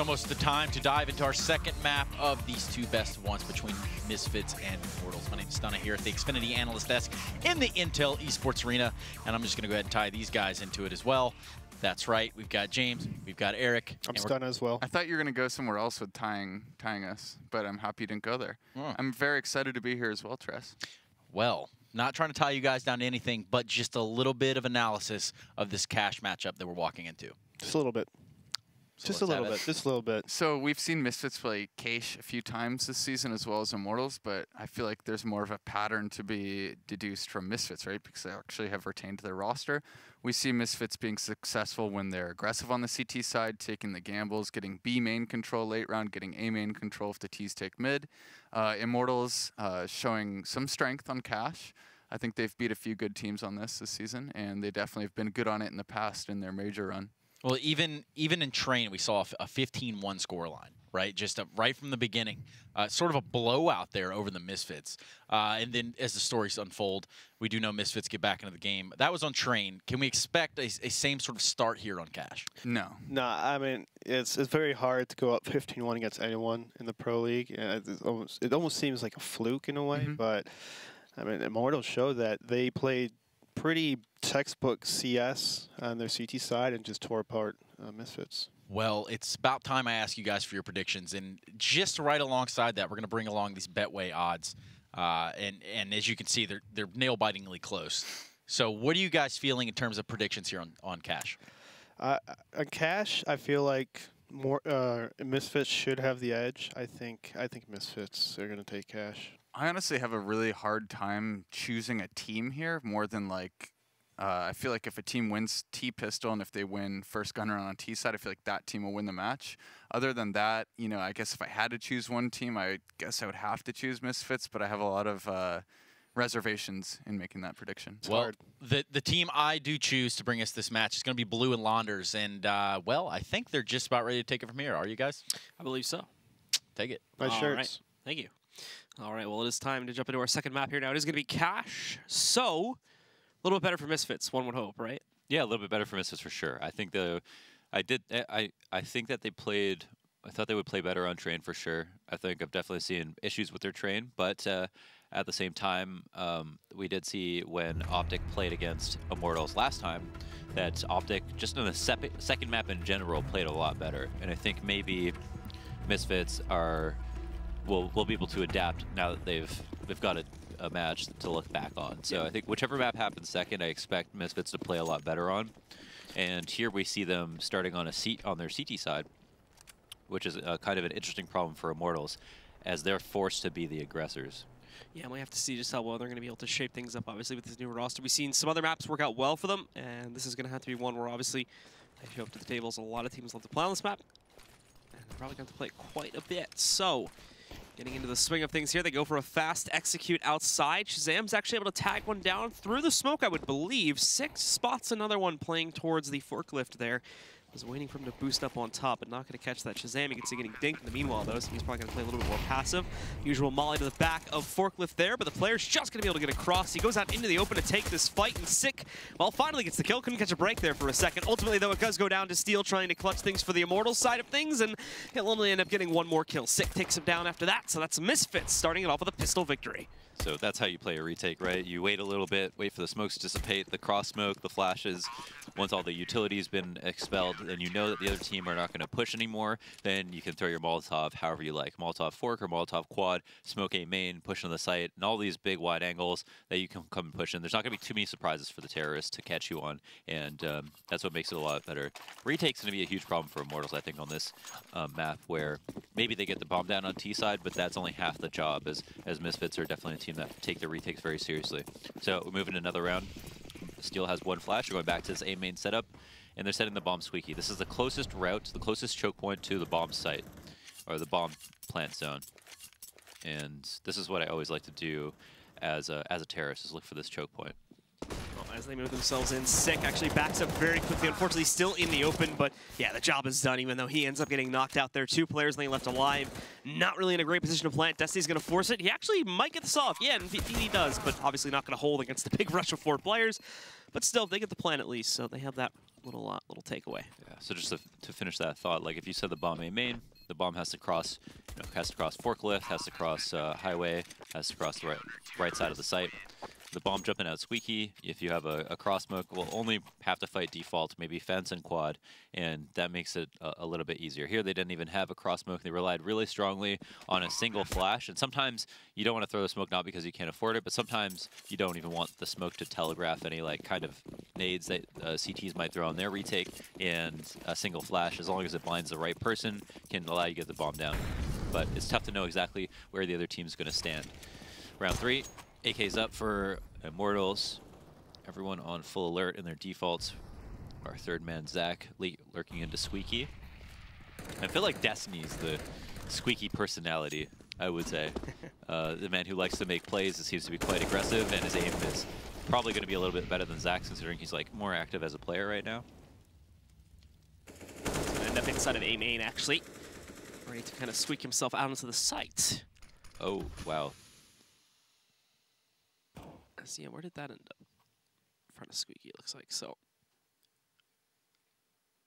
almost the time to dive into our second map of these two best ones between Misfits and Immortals. My name is Stunna here at the Xfinity Analyst Desk in the Intel Esports Arena, and I'm just going to go ahead and tie these guys into it as well. That's right. We've got James. We've got Eric. I'm Stunna as well. I thought you were going to go somewhere else with tying us, but I'm happy you didn't go there. Oh. I'm very excited to be here as well, Tress. Well, not trying to tie you guys down to anything, but just a little bit of analysis of this cash matchup that we're walking into. Just a little bit. So Just a little bit. Just a little bit. So we've seen Misfits play Cache a few times this season as well as Immortals, but I feel like there's more of a pattern to be deduced from Misfits, right? Because they actually have retained their roster. We see Misfits being successful when they're aggressive on the CT side, taking the gambles, getting B main control late round, getting A main control if the Ts take mid. Immortals showing some strength on Cache. I think they've beat a few good teams on this season, and they definitely have been good on it in the past in their major run. Well, even in train, we saw a 15-1 scoreline, right? Just right from the beginning. Sort of a blowout there over the Misfits. And then as the stories unfold, we do know Misfits get back into the game. That was on train. Can we expect a same sort of start here on Cache? No. No, I mean, it's very hard to go up 15-1 against anyone in the Pro League. It almost seems like a fluke in a way, but I mean, Immortals showed that they played pretty textbook CS on their CT side and just tore apart Misfits. Well, it's about time I ask you guys for your predictions. And just right alongside that, we're going to bring along these Betway odds. And as you can see, they're nail-bitingly close. So what are you guys feeling in terms of predictions here on Cache? On Cache, I feel like Misfits should have the edge. I think Misfits are going to take Cache. I honestly have a really hard time choosing a team here more than like, I feel like if a team wins T-Pistol and if they win first gun round on T side, I feel like that team will win the match. Other than that, you know, I guess if I had to choose one team, I guess I would have to choose Misfits, but I have a lot of reservations in making that prediction. It's well, hard. The team I do choose to bring us this match is going to be Blue and Launders, and, well, I think they're just about ready to take it from here. Are you guys? I believe so. Take it. Nice shirts. Right. Thank you. All right, well, it is time to jump into our second map here now. It is going to be Cache. So, a little bit better for Misfits, one would hope, right? Yeah, a little bit better for Misfits for sure. I think I think that they played. I thought they would play better on train for sure. I think I've definitely seen issues with their train, but at the same time, we did see when Optic played against Immortals last time that Optic, just in the second map in general, played a lot better. And I think maybe Misfits will be able to adapt now that they've got a match to look back on. So I think whichever map happens second, I expect Misfits to play a lot better on. And here we see them starting on their CT side, which is kind of an interesting problem for Immortals, as they're forced to be the aggressors. Yeah, and we have to see just how well they're going to be able to shape things up, obviously, with this new roster. We've seen some other maps work out well for them, and this is going to have to be one where, obviously, they show up to the tables. A lot of teams love to play on this map, and they're probably going to play it quite a bit. So, getting into the swing of things here, they go for a fast execute outside. Shazam's actually able to tag one down through the smoke, I would believe. 6 spots, another one playing towards the forklift there. Was waiting for him to boost up on top, but not going to catch that Shazam. You can see getting dinked in the meanwhile, though, so he's probably going to play a little bit more passive. Usual molly to the back of forklift there, but the player's just going to be able to get across. He goes out into the open to take this fight, and Sick, well, finally gets the kill. Couldn't catch a break there for a second. Ultimately, though, it does go down to Steel trying to clutch things for the Immortals side of things, and he'll only end up getting one more kill. Sick takes him down after that, so that's Misfits starting it off with a pistol victory. So that's how you play a retake, right? You wait a little bit, wait for the smokes to dissipate, the cross smoke, the flashes. Once all the utility's been expelled, and you know that the other team are not going to push anymore, then you can throw your Molotov however you like. Molotov fork or Molotov quad, smoke a main, push on the site, and all these big wide angles that you can come and push in. There's not going to be too many surprises for the terrorists to catch you on, and that's what makes it a lot better. Retake's going to be a huge problem for Immortals, I think, on this map, where maybe they get the bomb down on T side, but that's only half the job, as Misfits are definitely a team that take their retakes very seriously. So we're moving to another round. Steel has one flash. We're going back to this A main setup, and they're setting the bomb squeaky. This is the closest route, the closest choke point to the bomb site, or the bomb plant zone. And this is what I always like to do as a terrorist, is look for this choke point. Well, as they move themselves in, Sick actually backs up very quickly. Unfortunately, still in the open, but yeah, the job is done, even though he ends up getting knocked out there. 2 players laying left alive. Not really in a great position to plant. Destiny's going to force it. He actually might get this off. Yeah, and he does, but obviously not going to hold against the big rush of 4 players. But still, they get the plan at least, so they have that little takeaway. Yeah. So just to finish that thought, like if you said the bomb A main, the bomb has to cross, has to cross forklift, has to cross highway, has to cross the right side of the site. The bomb jumping out squeaky, if you have a cross smoke, will only have to fight default, maybe fence and quad, and that makes it a little bit easier. Here they didn't even have a cross smoke. They relied really strongly on a single flash, and sometimes you don't want to throw the smoke not because you can't afford it, but sometimes you don't even want the smoke to telegraph any like kind of nades that CTs might throw on their retake, and a single flash, as long as it blinds the right person, can allow you to get the bomb down. But it's tough to know exactly where the other team's going to stand. Round 3. AK's up for Immortals. Everyone on full alert in their defaults. Our third man, Zach, lurking into Squeaky. I feel like Destiny's the Squeaky personality, I would say. The man who likes to make plays and seems to be quite aggressive, and his aim is probably going to be a little bit better than Zach's, considering he's like more active as a player right now. He's going to end up inside of A main, actually. Ready to kind of squeak himself out into the site. Oh, wow. Yeah, where did that end up? In front of Squeaky, it looks like. So,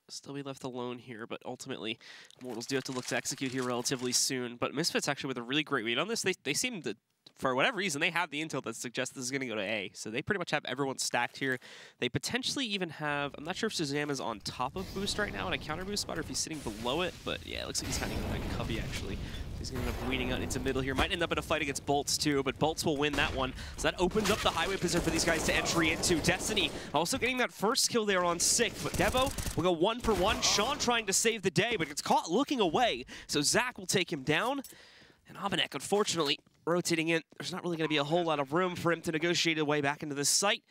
still be left alone here, but ultimately, Immortals do have to look to execute here relatively soon. But Misfits actually with a really great read on this. They seem to, for whatever reason, they have the intel that suggests this is going to go to A. So they pretty much have everyone stacked here. They potentially even have, I'm not sure if Shazam is on top of Boost right now in a counter Boost spot or if he's sitting below it, but yeah, it looks like he's kind of like Cubby actually. He's going to end up weeding out into middle here. Might end up in a fight against Bolts too, but Bolts will win that one. So that opens up the highway position for these guys to entry into. Destiny also getting that first kill there on Sick, but Devo will go 1 for 1. Sean trying to save the day, but gets caught looking away. So Zach will take him down. And Abonek, unfortunately, rotating in. There's not really going to be a whole lot of room for him to negotiate a way back into this site.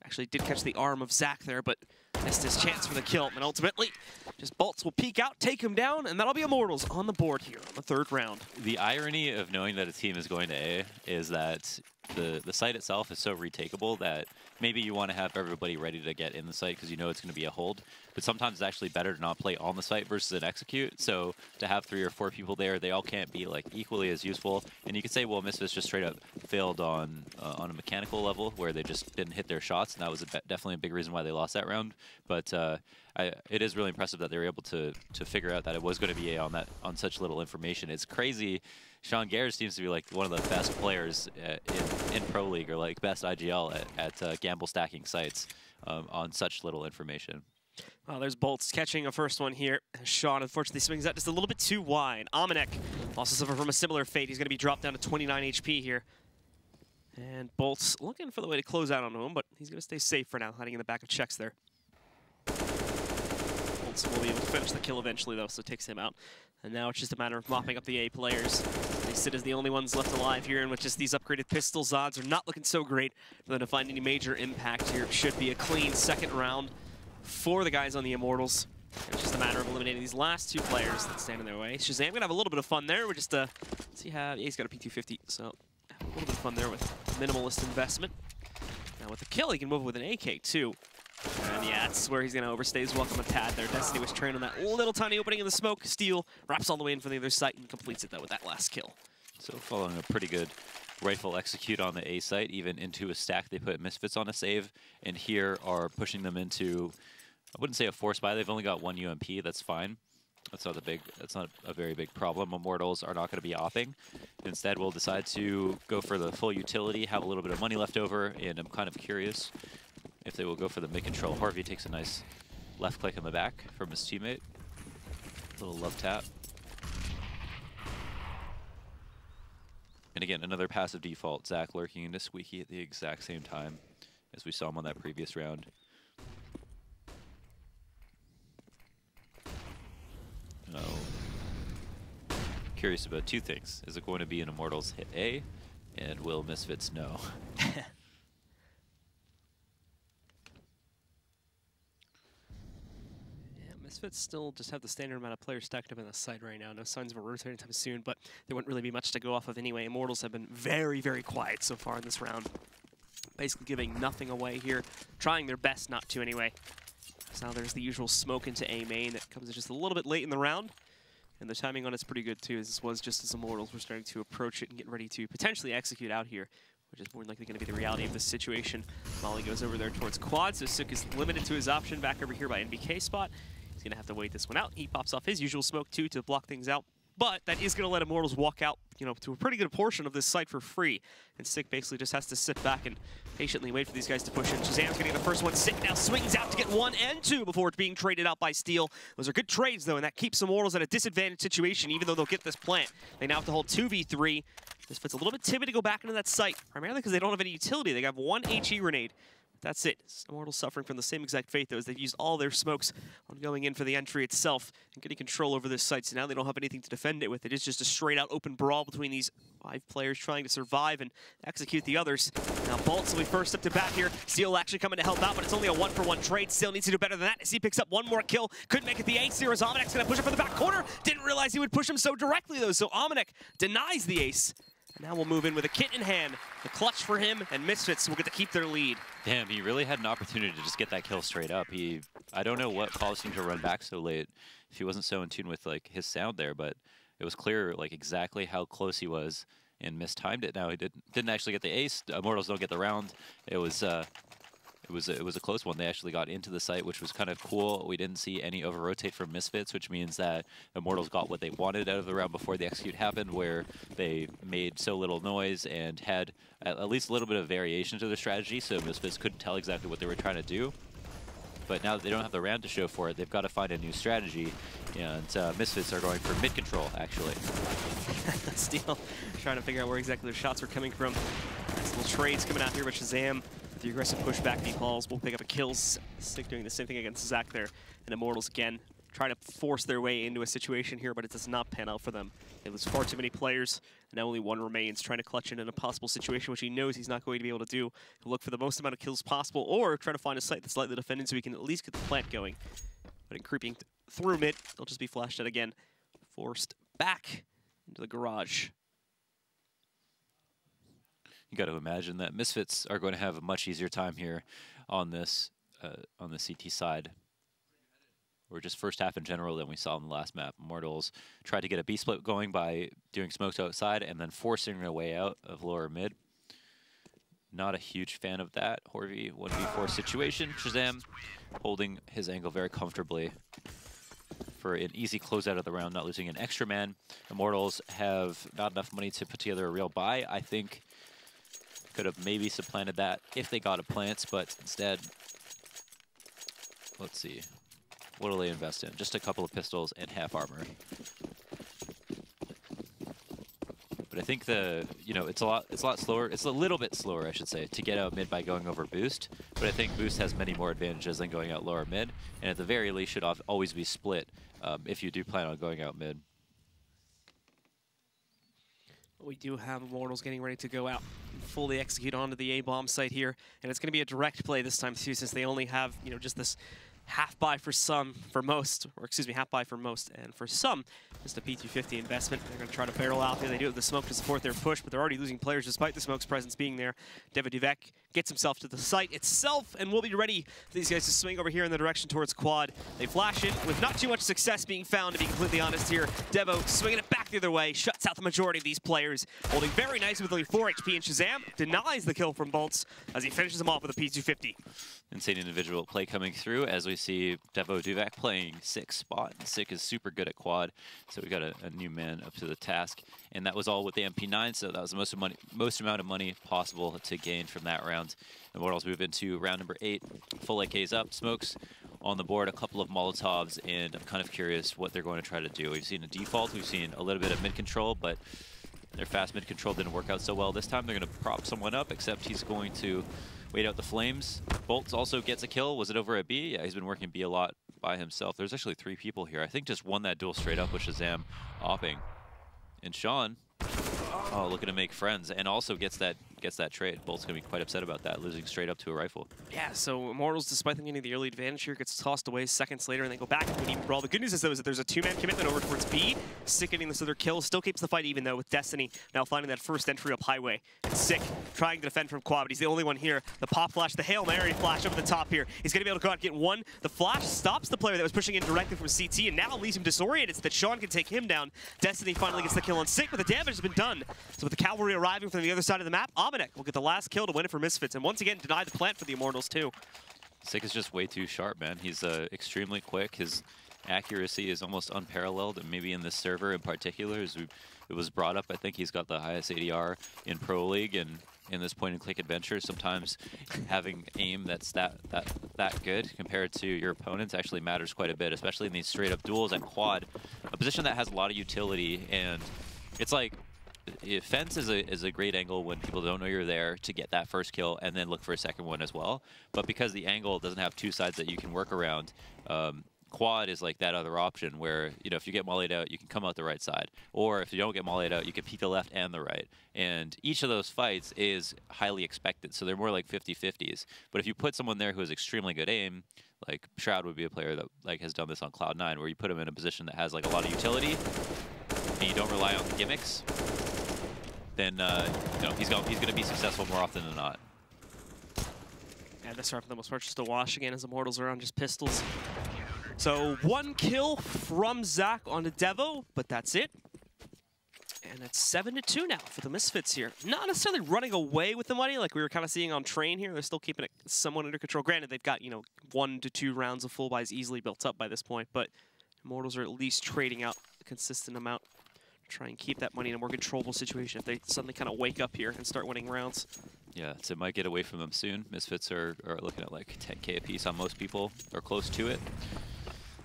Actually did catch the arm of Zach there, but missed his chance for the kill. And ultimately, just Bolts will peek out, take him down, and that'll be Immortals on the board here on the 3rd round. The irony of knowing that a team is going to A is that the site itself is so retakeable that maybe you want to have everybody ready to get in the site because you know it's going to be a hold. But sometimes it's actually better to not play on the site versus an execute. So to have 3 or 4 people there, they all can't be like equally as useful. And you could say, well, Misfits just straight up failed on a mechanical level where they just didn't hit their shots, and that was definitely a big reason why they lost that round. But it is really impressive that they were able to figure out that it was going to be A on such little information. It's crazy. Sean Garrett seems to be like one of the best players in Pro League, or like best IGL at gamble stacking sites on such little information. Well, there's Bolts catching a first one here. Sean unfortunately swings out just a little bit too wide. Amanek also suffered from a similar fate. He's going to be dropped down to 29 HP here. And Bolts looking for the way to close out on him, but he's going to stay safe for now, hiding in the back of checks there. Bolts will be able to finish the kill eventually, though, so it takes him out. And now it's just a matter of mopping up the A players. They sit as the only ones left alive here, and with just these upgraded pistols, odds are not looking so great for them to find any major impact here. It should be a clean 2nd round for the guys on the Immortals. It's just a matter of eliminating these last 2 players that stand in their way. Shazam gonna have a little bit of fun there. We're just see how he's got a P250, so a little bit of fun there with minimalist investment. Now with the kill, he can move with an AK too. And yeah, that's where he's gonna overstay his welcome a tad there. Destiny was trained on that little tiny opening in the smoke. Steel wraps all the way in from the other site and completes it though with that last kill. So following a pretty good rifle execute on the A site, even into a stack, they put Misfits on a save, and here are pushing them into, I wouldn't say a force buy. They've only got 1 UMP. That's fine. That's not a very big problem. Immortals are not going to be opping. Instead, we'll decide to go for the full utility, have a little bit of money left over, and I'm kind of curious if they will go for the mid-control. Harvey takes a nice left click in the back from his teammate. Little love tap. And again, another passive default. Zach lurking into Squeaky at the exact same time as we saw him on that previous round. Curious about 2 things. Is it going to be an Immortals hit A? And will Misfits know? Misfits still just have the standard amount of players stacked up in the site right now. No signs of a rotating anytime soon, but there wouldn't really be much to go off of anyway. Immortals have been very, very quiet so far in this round. Basically giving nothing away here. Trying their best not to anyway. So now there's the usual smoke into A main that comes just a little bit late in the round. And the timing on it's pretty good too, as this was just as Immortals were starting to approach it and get ready to potentially execute out here which is more than likely going to be the reality of this situation. Molly goes over there towards quad, so Sook is limited to his option back over here by NBK spot. He's going to have to wait this one out. He pops off his usual smoke too to block things out. But that is going to let Immortals walk out, you know, to a pretty good portion of this site for free. And Sick basically just has to sit back and patiently wait for these guys to push in. Shazam's going to get the first one. Sick now swings out to get 1 and 2 before it's being traded out by Steel. Those are good trades, though, and that keeps Immortals at a disadvantaged situation, even though they'll get this plant. They now have to hold 2v3. Misfits a little bit timid to go back into that site, primarily because they don't have any utility. They have 1 HE grenade. That's it. Immortals suffering from the same exact fate, though, as they've used all their smokes on going in for the entry itself and getting control over this site. So now they don't have anything to defend it with. It is just a straight-out open brawl between these 5 players trying to survive and execute the others. Now Bolts will be first up to bat here. Steel actually coming to help out, but it's only a 1-for-1 trade. Still needs to do better than that as he picks up 1 more kill. Couldn't make it the ace here as Omenek going to push up for the back corner. Didn't realize he would push him so directly, though, so Omenek denies the ace. And now we'll move in with a kit in hand. The clutch for him, and Misfits will get to keep their lead. Damn, he really had an opportunity to just get that kill straight up. I don't know what caused him to run back so late if he wasn't so in tune with like his sound there, but it was clear like exactly how close he was and mistimed it. Now he didn't actually get the ace. Immortals don't get the round. It was a close one. They actually got into the site, which was kind of cool. We didn't see any over-rotate from Misfits, which means that Immortals got what they wanted out of the round before the execute happened, where they made so little noise and had at least a little bit of variation to their strategy, so Misfits couldn't tell exactly what they were trying to do. But now that they don't have the round to show for it, they've got to find a new strategy, and Misfits are going for mid-control, actually. Steel trying to figure out where exactly their shots were coming from. Nice little trades coming out here with Shazam. The aggressive pushback, Meatballs will pick up a kills. Sick doing the same thing against Zach there. And Immortals again try to force their way into a situation here, but it does not pan out for them. They lose far too many players, and now only 1 remains, trying to clutch in a possible situation, which he knows he's not going to be able to do. He'll look for the most amount of kills possible, or try to find a site that's lightly defended so he can at least get the plant going. But in creeping through mid, they'll just be flashed out again, forced back into the garage. You got to imagine that Misfits are going to have a much easier time here on this on the CT side, or just first half in general than we saw in the last map. Immortals tried to get a B split going by doing smokes outside and then forcing their way out of lower mid. Not a huge fan of that. Horvey 1v4 situation. Shazam holding his angle very comfortably for an easy closeout of the round, not losing an extra man. Immortals have not enough money to put together a real buy. I think could have maybe supplanted that if they got a plants, but instead, let's see, what will they invest in? Just a couple of pistols and half armor. But I think it's a lot slower. It's a little bit slower, I should say, to get out mid by going over boost. But I think boost has many more advantages than going out lower mid, and at the very least should always be split if you do plan on going out mid. We do have Immortals getting ready to go out and fully execute onto the A-bomb site here, and it's going to be a direct play this time too, since they only have, you know, just this half buy for most, and for some, just a P250 investment. They're going to try to barrel out there. They do have the smoke to support their push, but they're already losing players despite the smoke's presence being there. Devo gets himself to the site itself, and we'll be ready for these guys to swing over here in the direction towards quad. They flash in with not too much success being found, to be completely honest here. Devo swinging it back the other way, shuts out the majority of these players, holding very nice with only 4 HP, and Shazam denies the kill from Bolts as he finishes him off with a P250. Insane individual play coming through as we see Devo Duvac playing Sick spot. Sick is super good at quad, so we got a new man up to the task. And that was all with the MP9, so that was the most amount of money possible to gain from that round. Immortals move into round number 8. Full AKs up, smokes on the board, a couple of Molotovs, and I'm kind of curious what they're going to try to do. We've seen a default, we've seen a little bit of mid-control, but their fast mid-control didn't work out so well this time. They're going to prop someone up, except he's going to wait out the flames. Bolts also gets a kill. Was it over a B? Yeah, he's been working B a lot by himself. There's actually 3 people here. I think just won that duel straight up with Shazam opping. And Sean, oh, looking to make friends, and also gets that trade. Bolt's going to be quite upset about that, losing straight up to a rifle. Yeah, so Immortals, despite them getting the early advantage here, gets tossed away seconds later, and they go back into an even brawl. The good news is, though, is that there's a 2-man commitment over towards B. Sick getting this other kill. Still keeps the fight even, though, with Destiny now finding that first entry up highway. And Sick trying to defend from quad, but he's the only one here. The pop flash, the Hail Mary flash over the top here. He's going to be able to go out and get one. The flash stops the player that was pushing in directly from CT, and now leaves him disoriented so that Sean can take him down. Destiny finally gets the kill on Sick, but the damage has been done. So with the cavalry arriving from the other side of the map, Dominic will get the last kill to win it for Misfits, and once again deny the plant for the Immortals too. Sick is just way too sharp, man. He's extremely quick. His accuracy is almost unparalleled, and maybe in this server in particular, as it was brought up, I think he's got the highest ADR in Pro League, and in this point-and-click adventure, sometimes having aim that's that good compared to your opponents actually matters quite a bit, especially in these straight-up duels at quad, a position that has a lot of utility. And it's like, fence is a great angle when people don't know you're there to get that first kill and then look for a second one as well. But because the angle doesn't have two sides that you can work around, quad is like that other option where, you know, if you get mollied out, you can come out the right side. Or if you don't get mollied out, you can peek the left and the right. And each of those fights is highly expected, so they're more like 50-50s. But if you put someone there who has extremely good aim, like Shroud would be a player that like has done this on Cloud9, where you put him in a position that has like a lot of utility, and you don't rely on gimmicks, then you know, he's going to be successful more often than not. Yeah, this start for the most part just a wash again as Immortals are on just pistols. So 1 kill from Zach onto Devo, but that's it. And it's 7-2 now for the Misfits here. Not necessarily running away with the money like we were kind of seeing on Train here. They're still keeping it somewhat under control. Granted, they've got, you know, 1 to 2 rounds of full buys easily built up by this point, but Immortals are at least trading out a consistent amount to try and keep that money in a more controllable situation if they suddenly kind of wake up here and start winning rounds. Yeah, so it might get away from them soon. Misfits are looking at like 10K a piece on most people, or close to it.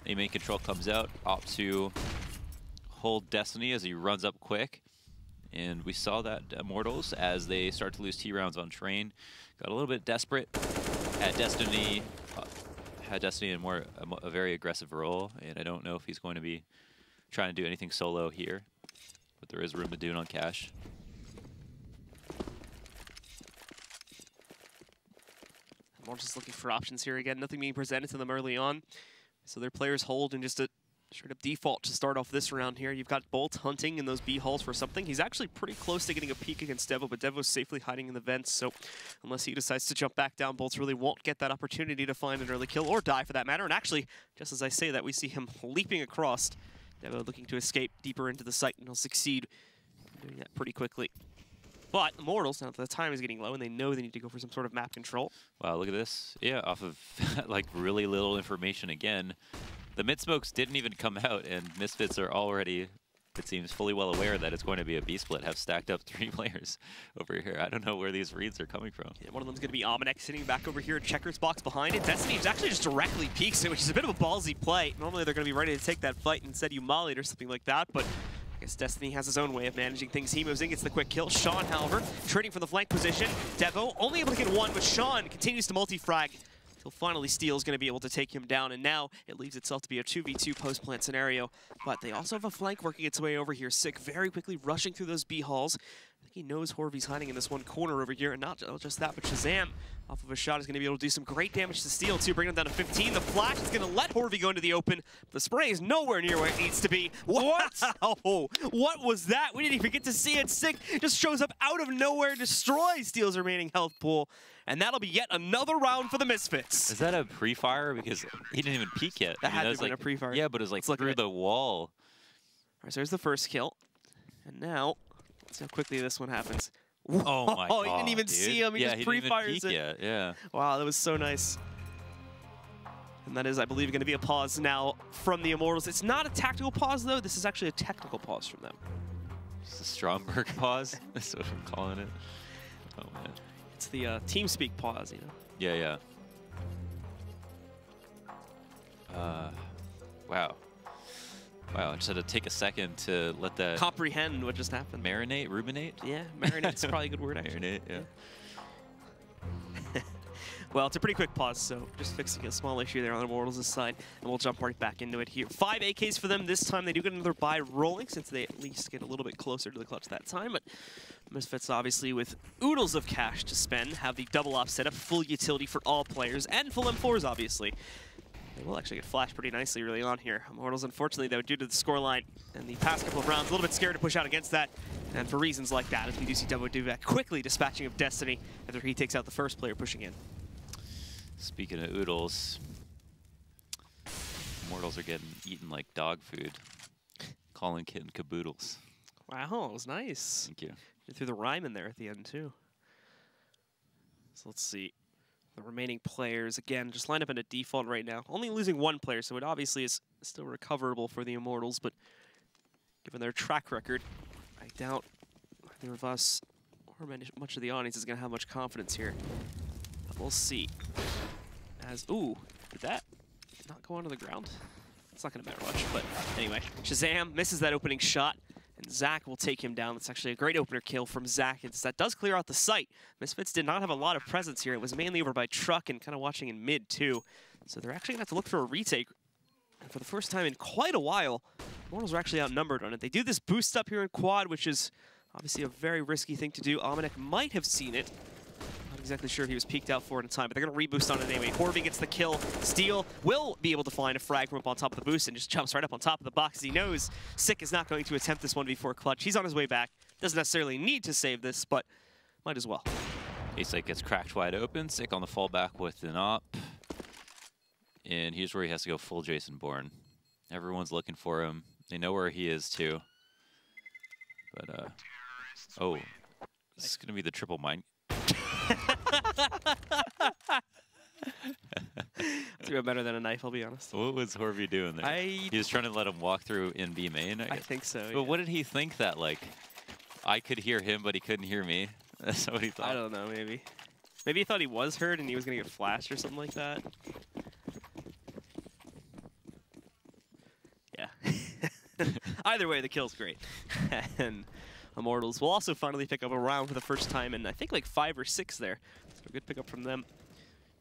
Main control comes out, opt to hold Destiny as he runs up quick. And we saw that Immortals, as they start to lose T rounds on Train, got a little bit desperate. Had Destiny in a very aggressive role, and I don't know if he's going to be trying to do anything solo here, but there is room to do it on Cash. Immortals looking for options here again. Nothing being presented to them early on. So their players hold in just a straight up default to start off this round here. You've got Bolt hunting in those B halls for something. He's actually pretty close to getting a peek against Devo, but Devo's safely hiding in the vents, so unless he decides to jump back down, Bolts really won't get that opportunity to find an early kill, or die for that matter. And actually, just as I say that, we see him leaping across. Devo looking to escape deeper into the site, and he'll succeed in doing that pretty quickly. But Immortals, now that the time is getting low, and they know they need to go for some sort of map control. Wow, look at this. Yeah, off of like really little information again. The mid-smokes didn't even come out, and Misfits are already, it seems, fully well aware that it's going to be a B-split, have stacked up 3 players over here. I don't know where these reads are coming from. Yeah, one of them's going to be Almanac sitting back over here at Checker's box behind it. Destiny actually just directly peeks it, which is a bit of a ballsy play. Normally they're going to be ready to take that fight and instead you mollied or something like that, but I guess Destiny has his own way of managing things. He moves in, gets the quick kill. Sean, however, trading from the flank position. Devo only able to get 1, but Sean continues to multi-frag. Till finally Steel's going to be able to take him down, and now it leaves itself to be a 2v2 post-plant scenario. But they also have a flank working its way over here. Sick very quickly rushing through those B halls. I think he knows Horvy's hiding in this one corner over here, and not just that, but Shazam, off of a shot, is going to be able to do some great damage to Steel, too, bringing him down to 15. The flash is going to let Horvy go into the open. The spray is nowhere near where it needs to be. What? What was that? We didn't even get to see it. Sick just shows up out of nowhere, destroys Steel's remaining health pool. And that'll be yet another round for the Misfits. Is that a pre-fire? Because he didn't even peek yet. That had to have been like, a pre-fire. Yeah, but it was like through the wall. All right, so there's the first kill. And now, let's see how quickly this one happens. Oh my god, he didn't even see him. He just pre-fires it. Yet. Yeah. Wow, that was so nice. And that is, I believe, going to be a pause now from the Immortals. It's not a tactical pause, though. This is actually a technical pause from them. It's a Stromberg pause. That's what I'm calling it. Oh, man. It's the TeamSpeak pause, you know? Yeah, yeah. Wow. Wow, I just had to take a second to let that... comprehend what just happened. Marinate? Ruminate? Yeah, marinate's probably a good word, actually. Marinate, yeah. Well, it's a pretty quick pause, so just fixing a small issue there on Immortals' side, and we'll jump right back into it here. 5 AKs for them this time. They do get another buy rolling, since they at least get a little bit closer to the clutch that time, but Misfits, obviously, with oodles of cash to spend, have the double op setup, full utility for all players, and full M4s, obviously. They will actually get flashed pretty nicely early on here. Immortals, unfortunately, though, due to the scoreline and the past couple of rounds, a little bit scared to push out against that, and for reasons like that, as we do see Devo do that quickly dispatching of Destiny after he takes out the first player pushing in. Speaking of oodles, Immortals are getting eaten like dog food. Calling kitten caboodles. Wow, that was nice. Thank you. You threw the rhyme in there at the end, too. So let's see. The remaining players, again, just line up in a default right now. Only losing one player, so it obviously is still recoverable for the Immortals, but given their track record, I doubt either of us or much of the audience is going to have much confidence here. But we'll see. As, ooh, did that not go onto the ground? It's not going to matter much, but anyway. Shazam misses that opening shot, and Zach will take him down. That's actually a great opener kill from Zach. That does clear out the site. Misfits did not have a lot of presence here. It was mainly over by Truck and kind of watching in mid, too. So they're actually going to have to look for a retake. And for the first time in quite a while, Immortals are actually outnumbered on it. They do this boost up here in quad, which is obviously a very risky thing to do. Almanac might have seen it. Not exactly sure if he was peeked out for it in time, but they're going to reboost on it anyway. Horby gets the kill. Steel will be able to find a frag from up on top of the boost and just jumps right up on top of the box. He knows Sick is not going to attempt this 1v4 clutch. He's on his way back. Doesn't necessarily need to save this, but might as well. Ace gets cracked wide open. Sick on the fallback with an op. And here's where he has to go full Jason Bourne. Everyone's looking for him. They know where he is, too. But, oh. This is going to be the triple mine. It's even better than a knife, I'll be honest. What was Horby doing there? He was trying to let him walk through in B main, I guess. I think so, But what did he think that, like, I could hear him, but he couldn't hear me? That's what he thought. I don't know, maybe. Maybe he thought he was heard and he was going to get flashed or something like that. Yeah. Either way, the kill's great. And Immortals will also finally pick up a round for the first time in, I think, like 5 or 6 there. So a good pickup from them.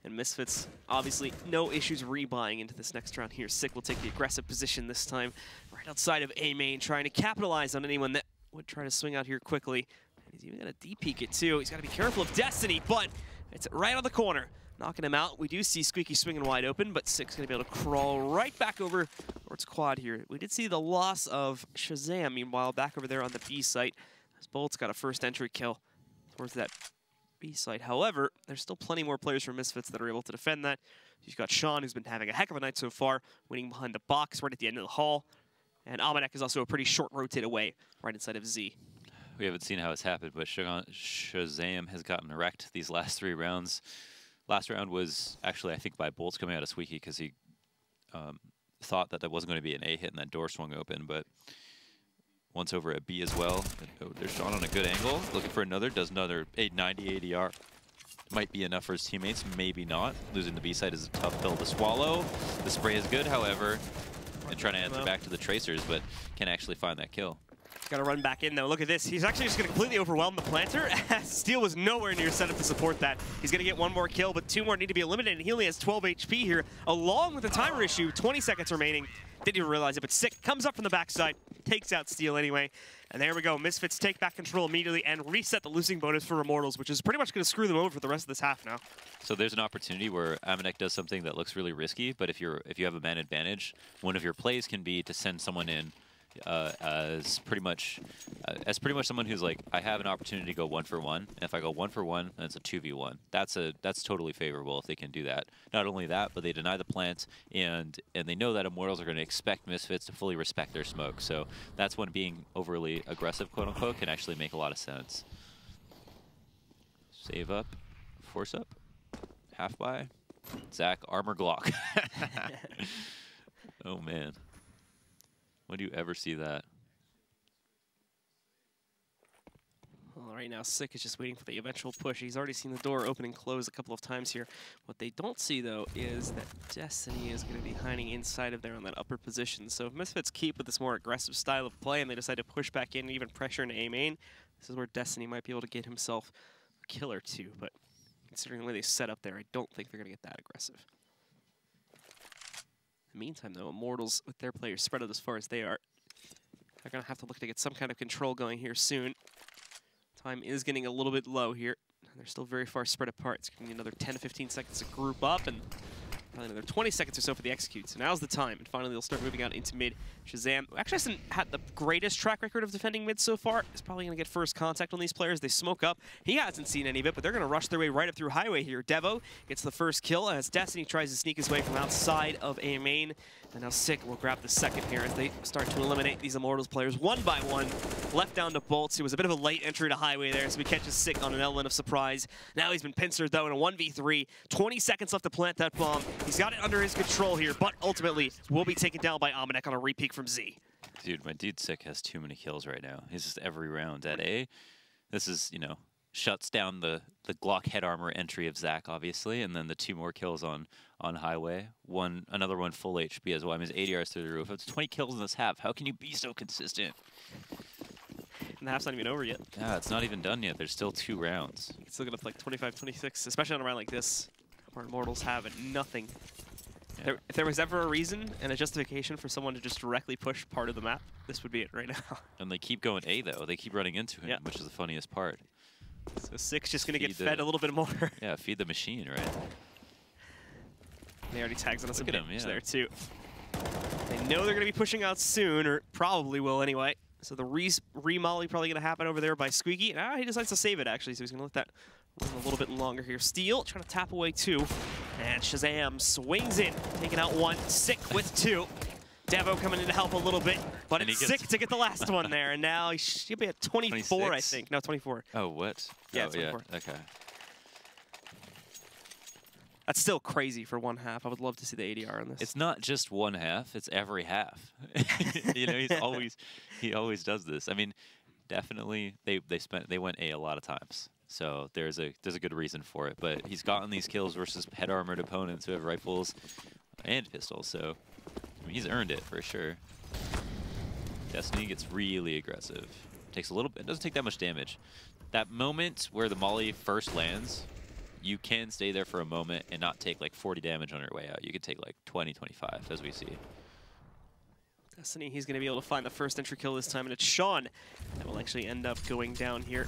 And Misfits, obviously, no issues rebuying into this next round here. Sick will take the aggressive position this time, right outside of A main, trying to capitalize on anyone that would try to swing out here quickly. And he's even going to D-peek it, too. He's got to be careful of Destiny, but it's right on the corner. Knocking him out. We do see Squeaky swinging wide open, but Sick's going to be able to crawl right back over towards quad here. We did see the loss of Shazam, meanwhile, back over there on the B site. As Bolt's got a first entry kill towards that B site. However, there's still plenty more players from Misfits that are able to defend that. You've got Sean, who's been having a heck of a night so far, winning behind the box right at the end of the hall. And Almanac is also a pretty short rotate away right inside of Z. We haven't seen how it's happened, but Shazam has gotten wrecked these last 3 rounds. Last round was actually, I think, by Bolts coming out of Squeaky because he thought that there wasn't going to be an A hit and that door swung open, but once over at B as well. Oh, there's Sean on a good angle, looking for another, does another 890 ADR. Might be enough for his teammates, maybe not. Losing the B side is a tough pill to swallow. The spray is good, however, and trying to answer back to the tracers, but can't actually find that kill. Got to run back in, though. Look at this. He's actually just going to completely overwhelm the planter. Steel was nowhere near set up to support that. He's going to get 1 more kill, but 2 more need to be eliminated. He only has 12 HP here, along with the timer issue. 20 seconds remaining. Didn't even realize it, but Sick comes up from the backside, takes out Steel anyway. And there we go. Misfits take back control immediately and reset the losing bonus for Immortals, which is pretty much going to screw them over for the rest of this half now. So there's an opportunity where Almanac does something that looks really risky, but if you have a man advantage, one of your plays can be to send someone in as pretty much someone who's like, I have an opportunity to go 1 for 1. And if I go 1 for 1, then it's a 2v1. That's totally favorable if they can do that. Not only that, but they deny the plant, and they know that Immortals are going to expect Misfits to fully respect their smoke. So that's when being overly aggressive, quote unquote, can actually make a lot of sense. Save up, force up, half buy. Zach, armor Glock. Oh man. When do you ever see that? Well, right now, Sick is just waiting for the eventual push. He's already seen the door open and close a couple of times here. What they don't see, though, is that Destiny is going to be hiding inside of there on that upper position. So if Misfits keep with this more aggressive style of play and they decide to push back in and even pressure into A main, this is where Destiny might be able to get himself a kill or 2. But considering the way they set up there, I don't think they're going to get that aggressive. In the meantime, though, Immortals, with their players spread out as far as they are going to have to look to get some kind of control going here soon. Time is getting a little bit low here. They're still very far spread apart. It's going to be another 10 to 15 seconds to group up, and probably another 20 seconds or so for the execute. So now's the time, and finally they'll start moving out into mid. Shazam, who actually hasn't had the greatest track record of defending mid so far, is probably going to get first contact on these players. They smoke up. He hasn't seen any of it, but they're going to rush their way right up through highway here. Devo gets the first kill as Destiny tries to sneak his way from outside of A main. And now Sick will grab the second here as they start to eliminate these Immortals players 1 by 1. left down to Bolts. It was a bit of a late entry to Highway there, so we catch a Sick on an element of surprise. Now he's been pincered, though, in a 1v3. 20 seconds left to plant that bomb. He's got it under his control here, but ultimately will be taken down by Amanek on a repeat from Z. Dude, my dude Sick has too many kills right now. He's just every round at A. This is, you know, shuts down the Glock head armor entry of Zach, obviously, and then the 2 more kills on Highway. Another one full HP as well. I mean, his ADR's through the roof. It's 20 kills in this half. How can you be so consistent? And the half's not even over yet. Yeah, it's not even done yet. There's still 2 rounds. You can still get up to like 25-26, especially on a round like this, where Immortals have nothing. Yeah. If there was ever a reason and a justification for someone to just directly push part of the map, this would be it right now. And they keep going A, though. They keep running into him, which is the funniest part. So Sick's just going to get fed a little bit more. Yeah, feed the machine, right? They already tags on us Look a at bit him, yeah. there, too. They know they're going to be pushing out soon, or probably will anyway. So the re-molly probably going to happen over there by Squeaky. Ah, he decides to save it, actually, so he's going to let that run a little bit longer here. Steel trying to tap away 2. And Shazam swings in, taking out 1. Sick with 2. Devo coming in to help a little bit, but it's Sick to get the last one there. And now he should be at 24, 26? I think. No, 24. Oh, what? Yeah, oh, 24. Yeah, okay. That's still crazy for one half. I would love to see the ADR on this. It's not just one half; it's every half. You know, he always does this. I mean, definitely they went A a lot of times, so there's a good reason for it. But he's gotten these kills versus head armored opponents who have rifles and pistols, so I mean, he's earned it for sure. Destiny gets really aggressive. Takes a little bit. Doesn't take that much damage. That moment where the molly first lands, you can stay there for a moment and not take like 40 damage on your way out. You can take like 20, 25, as we see. Destiny, he's going to be able to find the first entry kill this time, and it's Sean that will actually end up going down here.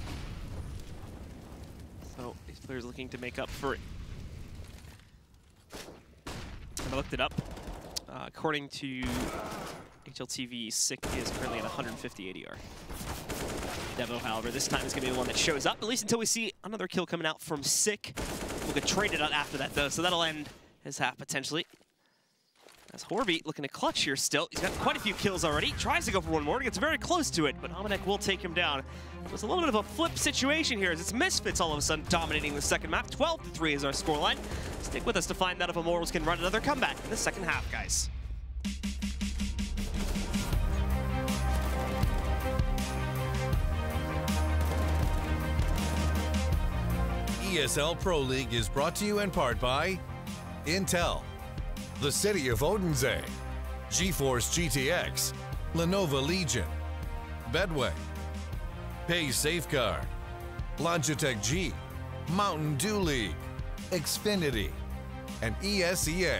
So these players looking to make up for it. And I looked it up. According to HLTV, Sick is currently at 150 ADR. Devo, however, this time is going to be the one that shows up, at least until we see another kill coming out from Sick. We'll get traded out after that, though, so that'll end his half, potentially. As Horby looking to clutch here still. He's got quite a few kills already. Tries to go for one more. Gets very close to it, but Amanek will take him down. It was a little bit of a flip situation here as it's Misfits all of a sudden dominating the second map. 12-3 is our scoreline. Stick with us to find out if Immortals can run another comeback in the second half, guys. ESL Pro League is brought to you in part by Intel, the City of Odense, GeForce GTX, Lenovo Legion, Bedway, Pay Safeguard, Logitech G, Mountain Dew League, Xfinity, and ESEA.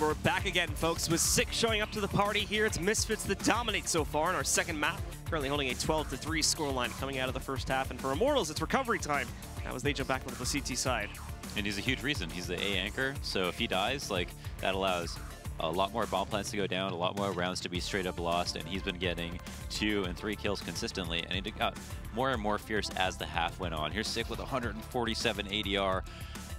We're back again, folks, with Sick showing up to the party here. It's Misfits that dominate so far in our second map, currently holding a 12-3 scoreline coming out of the first half. And for Immortals, it's recovery time now as they jump back onto the CT side. And he's a huge reason. He's the A anchor, so if he dies, like, that allows a lot more bomb plants to go down, a lot more rounds to be straight up lost, and he's been getting 2 and 3 kills consistently, and he got more and more fierce as the half went on. Here's Sick with 147 ADR.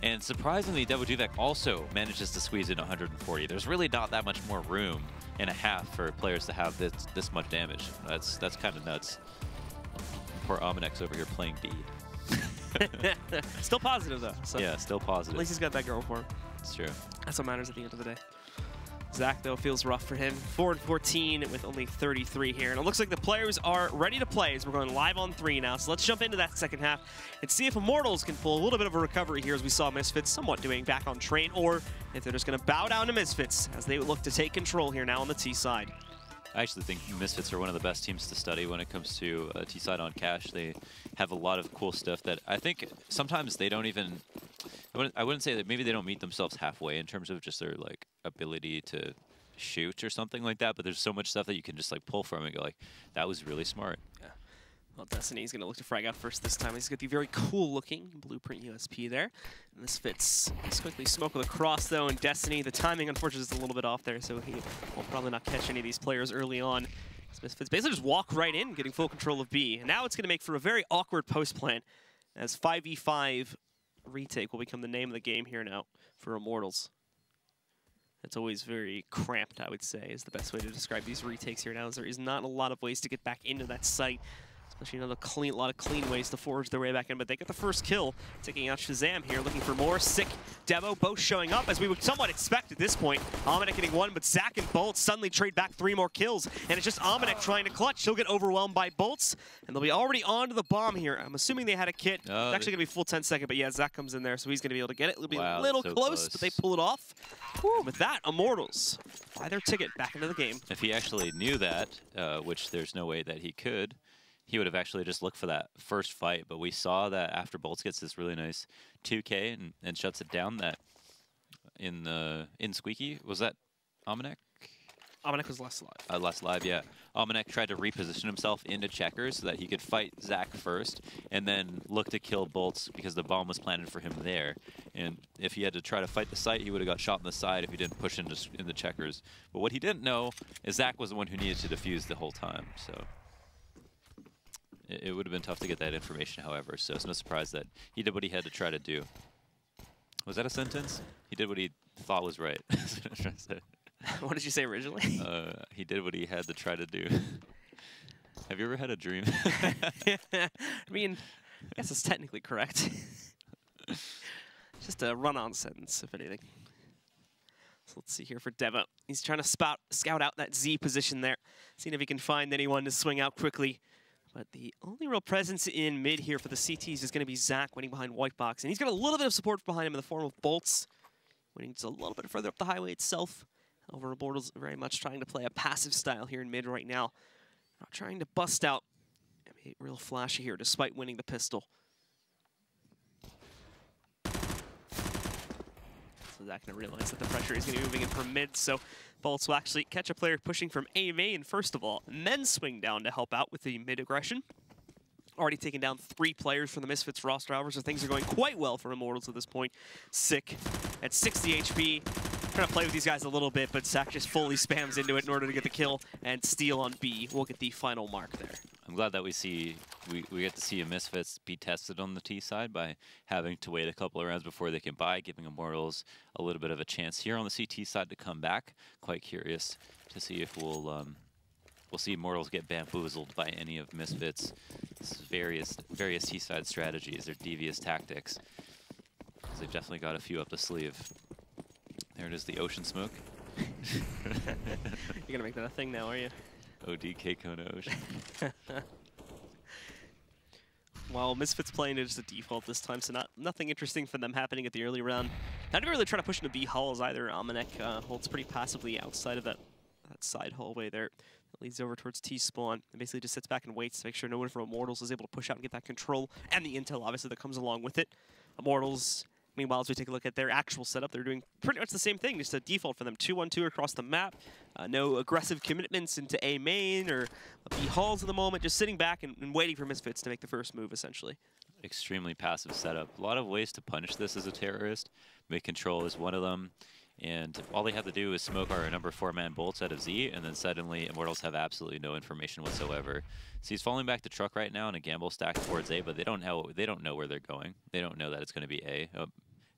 And surprisingly, Devo Duvek also manages to squeeze in 140. There's really not that much more room in a half for players to have this much damage. That's kind of nuts. poor Ominek's over here playing D. Still positive, though. So Yeah, still positive. at least he's got that going for him. It's true. That's what matters at the end of the day. Zach, though, feels rough for him. 4-14 with only 33 here. And it looks like the players are ready to play as we're going live on 3 now. So let's jump into that second half and see if Immortals can pull a little bit of a recovery here as we saw Misfits somewhat doing back on train, or if they're just going to bow down to Misfits as they look to take control here now on the T side. I actually think Misfits are one of the best teams to study when it comes to T-side on cash. They have a lot of cool stuff that I think sometimes they don't even... I wouldn't say that maybe they don't meet themselves halfway in terms of just their like ability to shoot or something like that, but there's so much stuff that you can just like pull from and go like, that was really smart. Yeah. Well, Destiny's going to look to frag out first this time. He's got the very cool-looking blueprint USP there. And this fits. He's quickly smoke with a cross, though, and Destiny, the timing, unfortunately, is a little bit off there, so he will probably not catch any of these players early on. Misfits basically just walk right in, getting full control of B. And now it's going to make for a very awkward post plan, as 5v5 retake will become the name of the game here now for Immortals. It's always very cramped, I would say, is the best way to describe these retakes here now, as there is not a lot of ways to get back into that site. Especially a lot of clean ways to forge their way back in, but they get the first kill, taking out Shazam here, looking for more. Sick demo, both showing up, as we would somewhat expect at this point. Ominek getting 1, but Zach and Bolts suddenly trade back 3 more kills, and it's just Ominek trying to clutch. She'll get overwhelmed by Bolts, and they'll be already onto the bomb here. I'm assuming they had a kit. It's actually going to be full 10 second, but yeah, Zach comes in there, so he's going to be able to get it. It'll be a little so close, but they pull it off. Woo. With that, Immortals buy their ticket back into the game. If he actually knew that, which there's no way that he could, he would have actually just looked for that first fight. But we saw that after Bolts gets this really nice 2K and shuts it down, that in Squeaky, was that Ominek? Ominek was less alive. Less live, yeah. Ominek tried to reposition himself into checkers so that he could fight Zach first, and then look to kill Bolts because the bomb was planted for him there. And if he had to try to fight the site, he would have got shot in the side if he didn't push into checkers. But what he didn't know is Zach was the one who needed to defuse the whole time. So it would have been tough to get that information, however. So it's no surprise that he did what he had to try to do. Was that a sentence? He did what he thought was right. What did you say originally? He did what he had to try to do. Have you ever had a dream? I mean, I guess it's technically correct. Just a run-on sentence, if anything. So let's see here for Deva. He's trying to scout out that Z position there, seeing if he can find anyone to swing out quickly. But the only real presence in mid here for the CTs is going to be Zach waiting behind White Box. And he's got a little bit of support behind him in the form of Bolts, waiting just a little bit further up the highway itself. However, Immortals very much trying to play a passive style here in mid right now. Not trying to bust out. I mean, real flashy here despite winning the pistol. So Zach going to realize that the pressure is going to be moving in from mid, so Bolts will actually catch a player pushing from A main first of all, and then swing down to help out with the mid aggression. Already taken down 3 players from the Misfits roster, however, so things are going quite well for Immortals at this point. Sick at 60 HP. Trying to play with these guys a little bit, but Zach just fully spams into it in order to get the kill, and steal on B. We'll get the final mark there. I'm glad that we get to see a Misfits be tested on the T side by having to wait a couple of rounds before they can buy, giving Immortals a little bit of a chance here on the CT side to come back. Quite curious to see if we'll see Immortals get bamboozled by any of Misfits' various T side strategies or devious tactics. Because they've definitely got a few up the sleeve. There it is, the ocean smoke. You're gonna make that a thing now, are you? ODK Kona Ocean. Well, Misfits playing it as a default this time, so nothing interesting for them happening at the early round. Not even really trying to push into B halls either. Ominek holds pretty passively outside of that side hallway there. That leads over towards T-spawn, and basically just sits back and waits to make sure no one from Immortals is able to push out and get that control, and the intel, obviously, that comes along with it. Immortals, meanwhile, as we take a look at their actual setup, they're doing pretty much the same thing, just a default for them. 2-1-2 across the map. No aggressive commitments into A main or B halls at the moment, just sitting back and waiting for Misfits to make the first move, essentially. Extremely passive setup. A lot of ways to punish this as a terrorist. Mid control is one of them. And all they have to do is smoke our number 4-man Bolts out of Z, and then suddenly Immortals have absolutely no information whatsoever. So he's falling back to truck right now in a gamble stack towards A, but they don't know where they're going. They don't know that it's going to be A.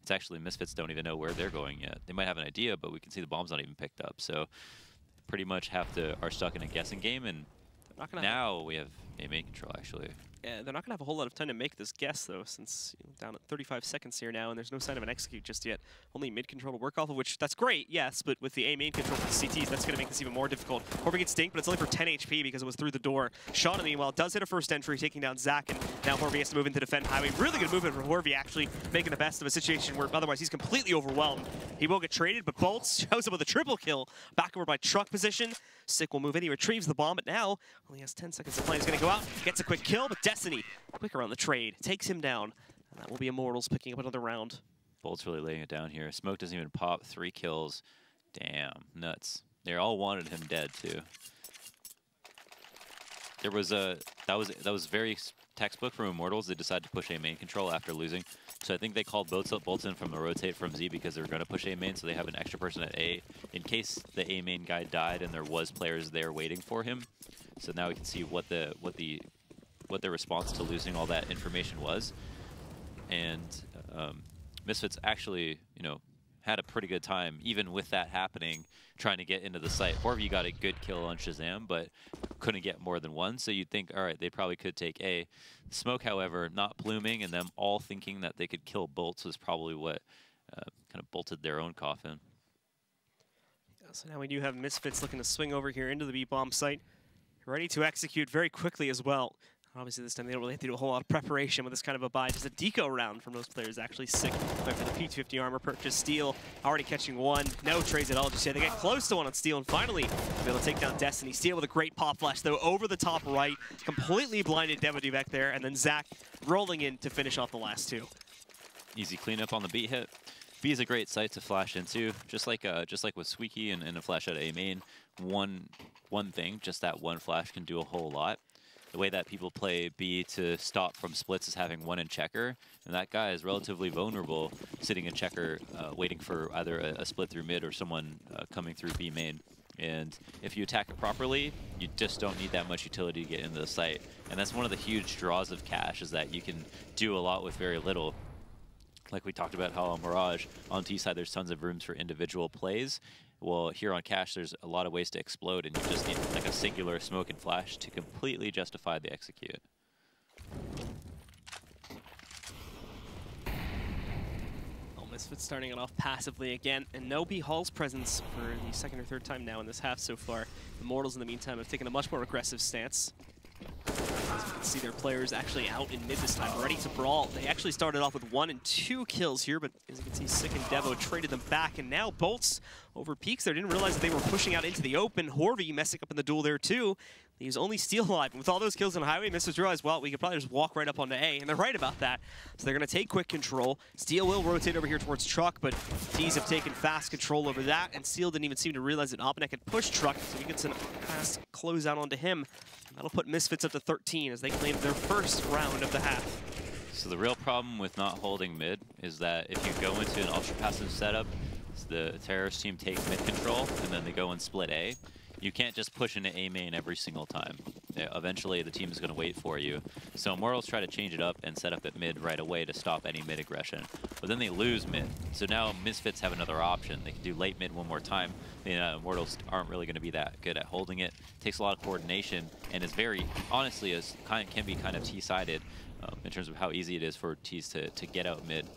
It's actually Misfits don't even know where they're going yet. They might have an idea, but we can see the bomb's not even picked up. So pretty much are stuck in a guessing game, and now we have A main control actually. They're not going to have a whole lot of time to make this guess, though, since down at 35 seconds here now, and there's no sign of an execute just yet. Only mid-control to work off of, which that's great, yes, but with the A main control for the CTs, that's going to make this even more difficult. Horvey gets dinked, but it's only for 10 HP because it was through the door. Shauna, meanwhile, does hit a first entry, taking down Zach, and now Horvey has to move into defend Highway. Really good movement from Horvey, actually making the best of a situation where otherwise he's completely overwhelmed. He will get traded, but Bolts shows up with a triple kill. Back over by truck position. Sick will move in, he retrieves the bomb, but now only has 10 seconds to play. He's going to go out, gets a quick kill, but Destiny, quicker on the trade, takes him down. And that will be Immortals picking up another round. Bolt's really laying it down here. Smoke doesn't even pop. 3 kills. Damn, nuts. They all wanted him dead too. There was a that was very textbook from Immortals. They decided to push A main control after losing. So I think they called Bolts in from the rotate from Z because they were going to push A main, so they have an extra person at A in case the A main guy died and there was players there waiting for him. So now we can see what their response to losing all that information was. And Misfits actually, you know, had a pretty good time, even with that happening, trying to get into the site. Horvey got a good kill on Shazam, but couldn't get more than one, so you'd think, all right, they probably could take A. Smoke, however, not blooming, and them all thinking that they could kill Bolts was probably what kind of bolted their own coffin. So now we do have Misfits looking to swing over here into the B-bomb site, ready to execute very quickly as well. Obviously, this time they don't really have to do a whole lot of preparation with this kind of a buy. Just a deco round for most players. Actually sick for the P250 armor purchase. Steel already catching one. No trades at all just yet. They get close to one on Steel and finally be able to take down Destiny. Steel with a great pop flash, though, over the top right. Completely blinded Devodu back there. And then Zach rolling in to finish off the last two. Easy cleanup on the beat hit. B is a great site to flash into, just like with Squeaky and a flash out of A main. One thing, just that one flash can do a whole lot. The way that people play B to stop from splits is having one in checker, and that guy is relatively vulnerable sitting in checker waiting for either a split through mid or someone coming through B main. And if you attack it properly, you just don't need that much utility to get into the site. And that's one of the huge draws of Cash, is that you can do a lot with very little. Like we talked about how on Mirage, on T side there's tons of rooms for individual plays. Well, here on Cash, there's a lot of ways to explode, and you just need like a singular smoke and flash to completely justify the execute. Well, Misfits starting it off passively again, and no B Hall's presence for the second or third time now in this half so far. Immortals, in the meantime, have taken a much more aggressive stance. As you can see, their players actually out in mid this time, ready to brawl. They actually started off with 1 and 2 kills here, but as you can see, Sick and Devo traded them back, and now Bolts over peaks there. Didn't realize that they were pushing out into the open. Horvey messing up in the duel there too. He's only Steel alive, and with all those kills on Highway, Misfits realized, well, we could probably just walk right up onto A, and they're right about that. So they're going to take quick control. Steel will rotate over here towards Truck, but T's have taken fast control over that, and Steel didn't even seem to realize that Opnek had pushed Truck, so he gets a fast closeout onto him. That'll put Misfits up to 13 as they claim their first round of the half. So the real problem with not holding mid is that if you go into an ultra passive setup, the terrorist team take mid control and then they go and split A. You can't just push into A main every single time. Eventually the team is going to wait for you. So Immortals try to change it up and set up at mid right away to stop any mid aggression. But then they lose mid. So now Misfits have another option. They can do late mid one more time. Immortals aren't really going to be that good at holding it. Takes a lot of coordination and is very, honestly, can be kind of T-sided in terms of how easy it is for Ts to get out mid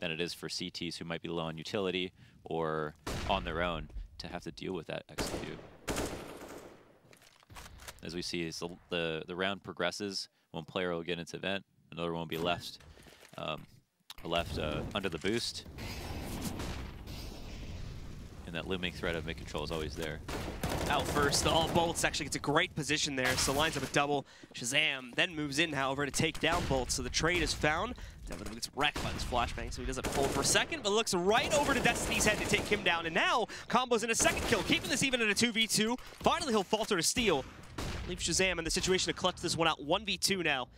than it is for CTs who might be low on utility or on their own to have to deal with that execute. As we see, as the round progresses, one player will get into vent, another one will be left under the boost. And that looming threat of mid-control is always there. Out first, all Bolts actually gets a great position there, so lines up a double. Shazam then moves in, however, to take down Bolts, so the trade is found. Devin gets wrecked by this flashbang, so he doesn't hold for a second, but looks right over to Destiny's head to take him down, and now combos in a second kill, keeping this even at a 2v2. Finally, he'll falter to Steel. Leave Shazam in the situation to clutch this one out. 1v2 now.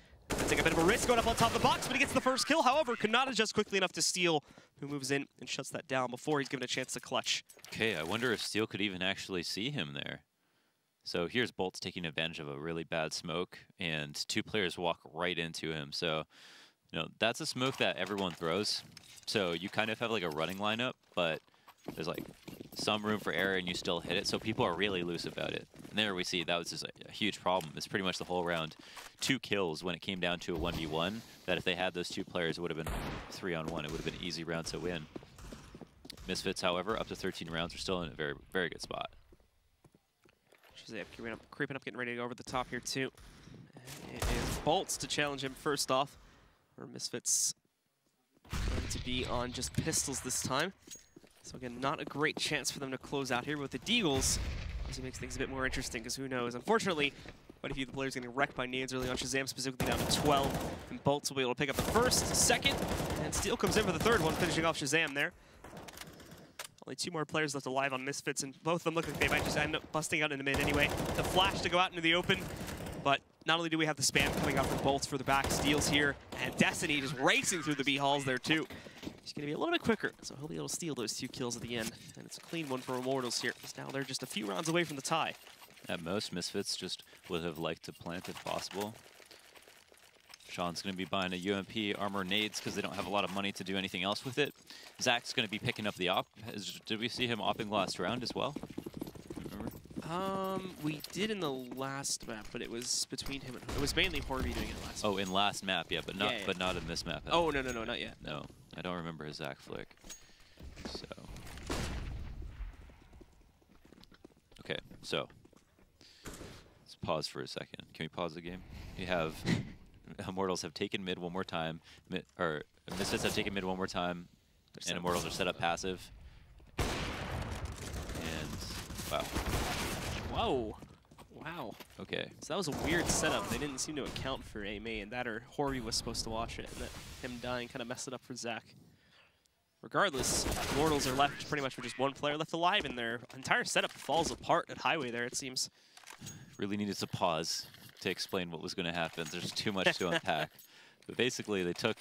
Take a bit of a risk going up on top of the box, but he gets the first kill. However, could not adjust quickly enough to Steel, who moves in and shuts that down before he's given a chance to clutch. Okay, I wonder if Steel could even actually see him there. So here's Bolts taking advantage of a really bad smoke, and 2 players walk right into him. So, you know, that's a smoke that everyone throws. So you kind of have like a running lineup, but there's like some room for error and you still hit it. So people are really loose about it. And there we see that was just a huge problem. It's pretty much the whole round. 2 kills when it came down to a 1v1. That if they had those 2 players, it would have been 3-on-1. It would have been an easy round to win. Misfits, however, up to 13 rounds, are still in a very, very good spot. Shazam creeping up, getting ready to go over the top here too. And it is Bolts to challenge him first off. Or Misfits going to be on just pistols this time. So again, not a great chance for them to close out here. But with the Deagles, obviously makes things a bit more interesting because who knows. Unfortunately, quite a few of the players getting wrecked by nades early on. Shazam specifically down to 12. And Bolts will be able to pick up the first, second, and Steel comes in for the third one, finishing off Shazam there. Only 2 more players left alive on Misfits, and both of them look like they might just end up busting out in the mid anyway. The flash to go out into the open, but not only do we have the spam coming out from Bolts for the back steals here, and Destiny just racing through the B halls there too. He's going to be a little bit quicker, so he'll be able to steal those 2 kills at the end. And it's a clean one for Immortals here, because now they're just a few rounds away from the tie. At most, Misfits just would have liked to plant if possible. Sean's going to be buying a UMP armor nades because they don't have a lot of money to do anything else with it. Zach's going to be picking up the op. Did we see him opping last round as well? Remember? We did in the last map, but it was between him and it was mainly Horby doing it last. Oh, in last map, yeah, but not yeah. but not in this map. Oh no, not yet. No, I don't remember his Zach flick. So okay, so let's pause for a second. Can we pause the game? We have Immortals have taken mid one more time, or Misfits have taken mid one more time, and Immortals are set up passive. And wow. Whoa. Wow. Okay. So that was a weird setup. They didn't seem to account for A-May, and that or Horby was supposed to watch it, and that him dying kind of messed it up for Zach. Regardless, Immortals are left pretty much with just 1 player left alive, and their entire setup falls apart at Highway there, it seems. Really needed to pause to explain what was going to happen. There's too much to unpack. But basically, they took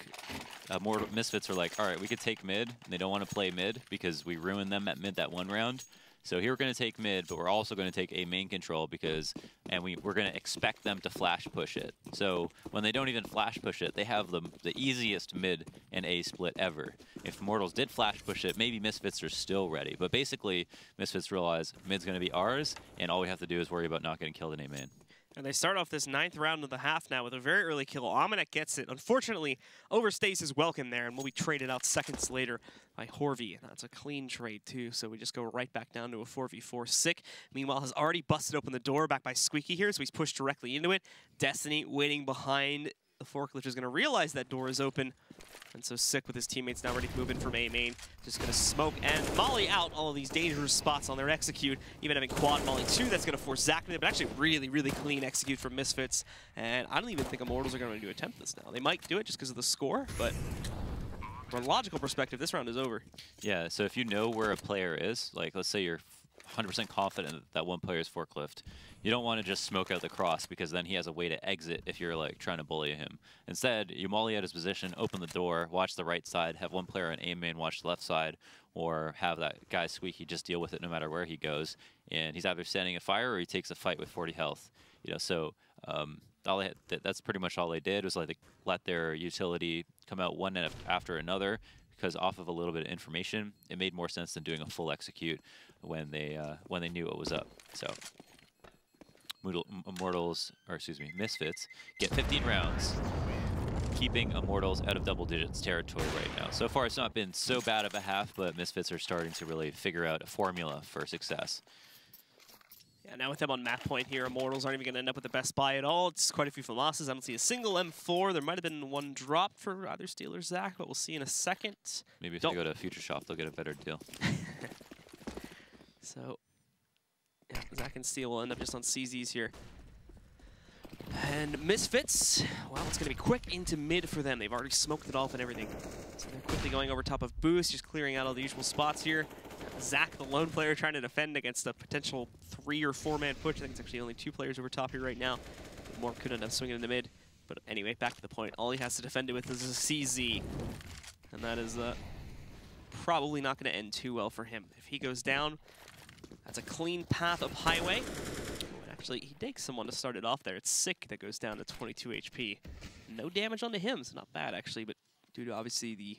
Misfits were like, all right, we could take mid, and they don't want to play mid because we ruined them at mid that 1 round. So here we're going to take mid, but we're also going to take A main control because, and we're going to expect them to flash push it. So when they don't even flash push it, they have the easiest mid and A split ever. If Immortals did flash push it, maybe Misfits are still ready. But basically, Misfits realize mid's going to be ours, and all we have to do is worry about not getting killed in A main. And they start off this 9th round of the half now with a very early kill. Amanek gets it. Unfortunately, overstays his welcome there and will be traded out seconds later by Horvey. And that's a clean trade too, so we just go right back down to a 4v4. Sick, meanwhile, has already busted open the door back by Squeaky here, so he's pushed directly into it. Destiny waiting behind the forklift is going to realize that door is open. And so Sick with his teammates now ready to move in from A main. Just going to smoke and molly out all of these dangerous spots on their execute. Even having quad molly 2, that's going to force Zach to it, but actually really, really clean execute from Misfits. And I don't even think Immortals are going to attempt this now. They might do it just because of the score, but from a logical perspective, this round is over. Yeah, so if you know where a player is, like let's say you're 100% confident that 1 player is forklift, you don't want to just smoke out the cross because then he has a way to exit if you're like trying to bully him. Instead, you molly out his position, open the door, watch the right side, have 1 player on A main watch the left side, or have that guy Squeaky just deal with it no matter where he goes. And he's either standing a fire or he takes a fight with 40 health. You know, so that's pretty much all they did was like they let their utility come out one after another. Because off of a little bit of information, it made more sense than doing a full execute when they knew what was up. So Misfits get 15 rounds, keeping Immortals out of double digits territory right now. So far, it's not been so bad of a half, but Misfits are starting to really figure out a formula for success. Yeah, now with them on map point here, Immortals aren't even going to end up with the best buy at all. It's quite a few from losses. I don't see a single M4. There might have been 1 drop for either Steel or Zach, but we'll see in a second. Maybe if they go to Future Shop, they'll get a better deal. So, yeah, Zach and Steel will end up just on CZs here. And Misfits, well, it's going to be quick into mid for them. They've already smoked it off and everything. So they're quickly going over top of Boost, just clearing out all the usual spots here. Zach, the lone player, trying to defend against a potential 3- or 4-man push. I think it's actually only 2 players over top here right now. More could end up swinging in the mid. But anyway, back to the point. All he has to defend it with is a CZ. And that is probably not going to end too well for him. If he goes down, that's a clean path up Highway. Actually, he takes someone to start it off there. It's Sick that goes down to 22 HP. No damage onto him, so not bad, actually. But due to, obviously, the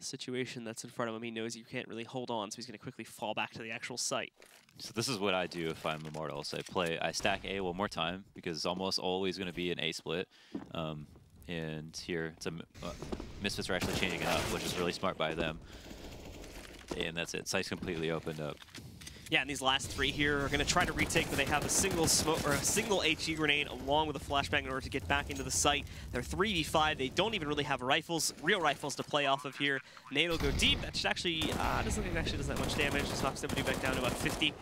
situation that's in front of him. He knows you can't really hold on, so he's going to quickly fall back to the actual site. So this is what I do if I'm Immortals. I stack A one more time because it's almost always going to be an A split. And here, Misfits are actually changing it up, which is really smart by them. And that's it. Site's completely opened up. Yeah, and these last 3 here are going to try to retake, but they have a single smoke or a single HE grenade along with a flashbang in order to get back into the site. They're 3v5. They don't even really have rifles, real rifles to play off of here. Nade will go deep. That should actually doesn't think it actually does that much damage. Just knocks Devil back down to about 50.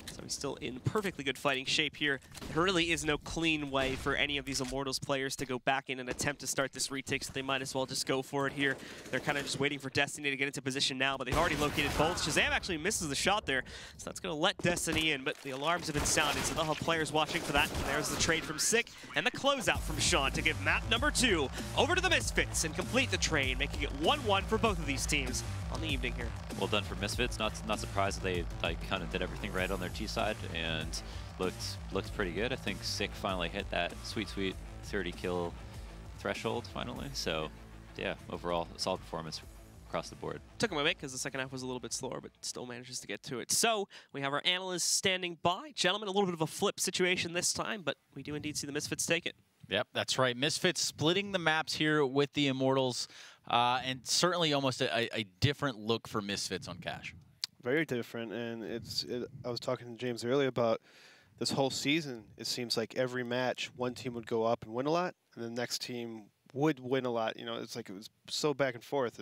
So he's still in perfectly good fighting shape here. There really is no clean way for any of these Immortals players to go back in and attempt to start this retake, so they might as well just go for it here. They're kind of just waiting for Destiny to get into position now, but they've already located both. Shazam actually misses the shot there, so that's going to let Destiny in, but the alarms have been sounded, so they'll have players watching for that. And there's the trade from Sick and the closeout from Sean to give map number 2 over to the Misfits and complete the trade, making it 1-1 for both of these teams on the evening here. Well done for Misfits. Not surprised that they kind of did everything right on their G side and looked pretty good. I think Sick finally hit that sweet 30 kill threshold finally. So yeah, overall a solid performance across the board. Took him a bit because the second half was a little bit slower, but still manages to get to it. So we have our analysts standing by. Gentlemen, a little bit of a flip situation this time, but we do indeed see the Misfits take it. Yep, that's right. Misfits splitting the maps here with the Immortals, and certainly almost a different look for Misfits on Cash. Very different, and I was talking to James earlier about this whole season. It seems like every match, one team would go up and win a lot, and the next team would win a lot. You know, it's like it was so back and forth.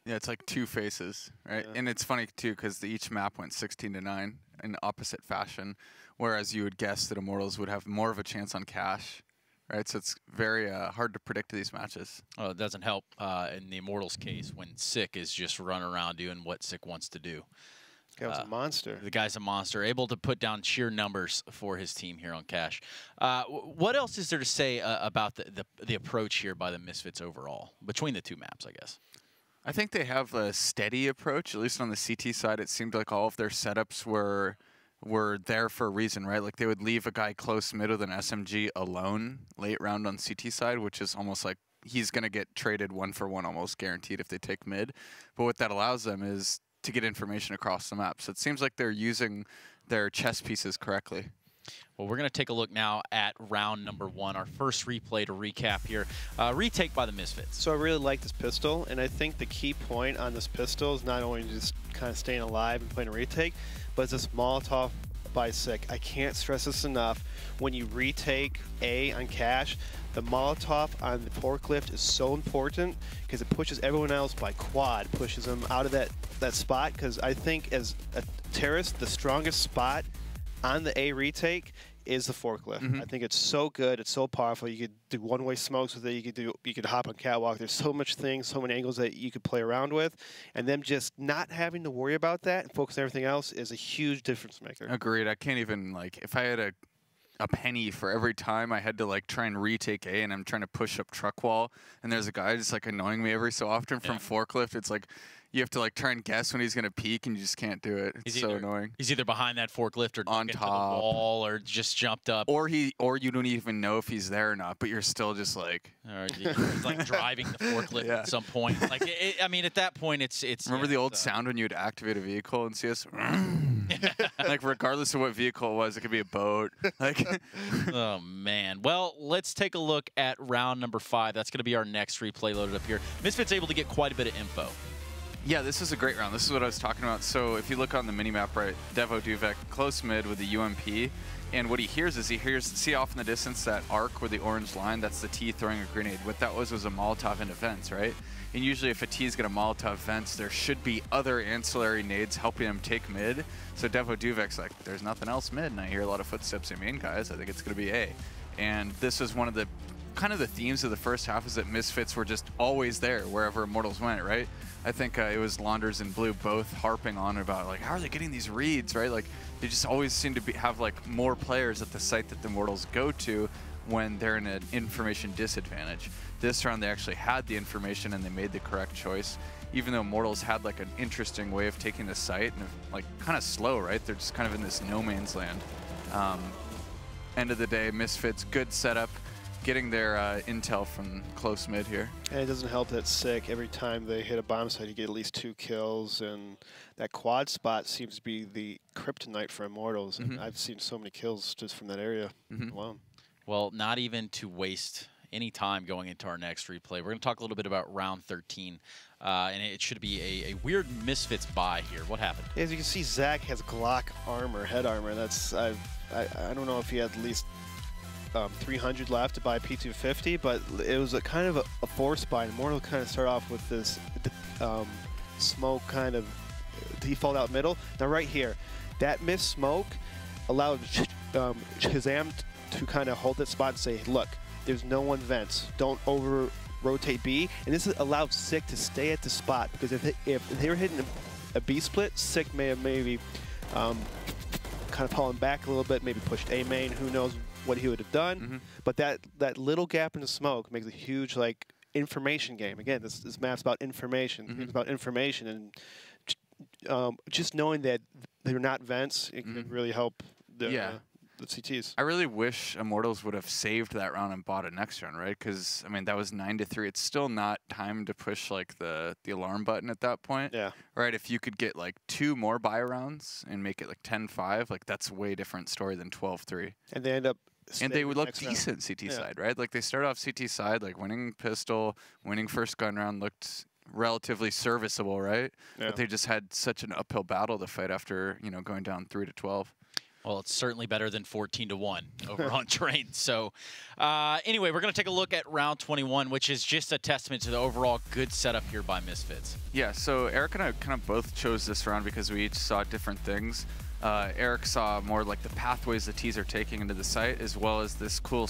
Yeah, it's like two faces, right? Yeah. And it's funny, too, because each map went 16-9 in opposite fashion, whereas you would guess that Immortals would have more of a chance on Cash, right? So it's very hard to predict these matches. Oh, it doesn't help in the Immortals case when Sick is just running around doing what Sick wants to do. The guy's a monster. The guy's a monster, able to put down sheer numbers for his team here on Cash. What else is there to say about the approach here by the Misfits overall, between the two maps, I guess? I think they have a steady approach, at least on the CT side. It seemed like all of their setups were there for a reason, right? Like they would leave a guy close mid with an SMG alone late round on CT side, which is almost like he's going to get traded 1-for-1 almost guaranteed if they take mid. But what that allows them is to get information across the map. So it seems like they're using their chess pieces correctly. Well, we're going to take a look now at round number 1, our first replay to recap here. Retake by the Misfits. So I really like this pistol, and I think the key point on this pistol is not only just kind of staying alive and playing a retake, but it's this Molotov by Sick. I can't stress this enough. When you retake A on Cash, the Molotov on the forklift is so important because it pushes everyone else by quad, pushes them out of that spot, because I think as a terrorist, the strongest spot on the A retake is the forklift. I think it's so good, it's so powerful. You could do one-way smokes with it. You could hop on catwalk. There's so much things, so many angles that you could play around with, and them just not having to worry about that and focus on everything else is a huge difference maker. Agreed. I can't even, like, if I had a penny for every time I had to like try and retake A and I'm trying to push up truck wall and there's a guy just like annoying me every so often from forklift, it's like you have to like try and guess when he's going to peek and you just can't do it. It's so annoying. He's either behind that forklift or on top the wall or just jumped up. Or you don't even know if he's there or not, but you're still just like... Or he's like driving the forklift at some point. Like, I mean, at that point, it's Remember the old sound when you would activate a vehicle and see us? Like, regardless of what vehicle it was, it could be a boat. Like, oh, man. Well, let's take a look at round number 5. That's going to be our next replay loaded up here. Misfits able to get quite a bit of info. Yeah, this is a great round. This is what I was talking about. So if you look on the minimap, right, Devo Duvek close mid with the UMP, and what he hears, see off in the distance that arc with the orange line, that's the T throwing a grenade. What that was a Molotov into vents, right? And usually if a T's got a Molotov vents, there should be other ancillary nades helping him take mid. So Devo Duvek's like, there's nothing else mid, and I hear a lot of footsteps in main, guys. I think it's going to be A. And this is one of the kind of the themes of the first half, is that Misfits were just always there wherever Immortals went, right? I think it was Launders and Blue both harping on about, like, how are they getting these reads, right? Like, they just always seem to have, like, more players at the site that the Immortals go to when they're in an information disadvantage. This round, they actually had the information and they made the correct choice, even though Immortals had, like, an interesting way of taking the site and, like, kind of slow, right? They're just kind of in this no man's land. End of the day, Misfits, good setup. getting their intel from close mid here. And it doesn't help that Sick, every time they hit a bomb site, you get at least 2 kills, and that quad spot seems to be the kryptonite for Immortals. And I've seen so many kills just from that area alone. Well, not even to waste any time going into our next replay. We're going to talk a little bit about round 13, and it should be a weird Misfits buy here. What happened? As you can see, Zach has Glock armor, head armor. That's I don't know if he had at least 300 left to buy P250, but it was a kind of a force buy. Immortal kind of start off with this smoke kind of default out middle. Now right here, that missed smoke allowed Shazam to kind of hold that spot and say, look, there's no one vents. Don't over rotate B. And this allowed Sick to stay at the spot, because if they were hitting a B split, Sick may have maybe kind of fallen back a little bit, maybe pushed A main. Who knows what he would have done? But that little gap in the smoke makes a huge information game. Again, this map's about information. It's about information, and just knowing that they're not vents, it can really help the CTs. I really wish Immortals would have saved that round and bought a next round, right? Because I mean, that was 9-3. It's still not time to push the alarm button at that point. Yeah. Right. If you could get 2 more buy rounds and make it 10-5, that's a way different story than 12-3. And they end up. And they would look decent CT side, right? They started off CT side, winning pistol, winning first gun round, looked relatively serviceable, right? Yeah. But they just had such an uphill battle to fight after going down 3-12. Well, it's certainly better than 14-1 over on Train. So anyway, we're going to take a look at round 21, which is just a testament to the overall good setup here by Misfits. Yeah, so Eric and I kind of both chose this round because we each saw different things. Eric saw more the pathways the T's are taking into the site, as well as this cool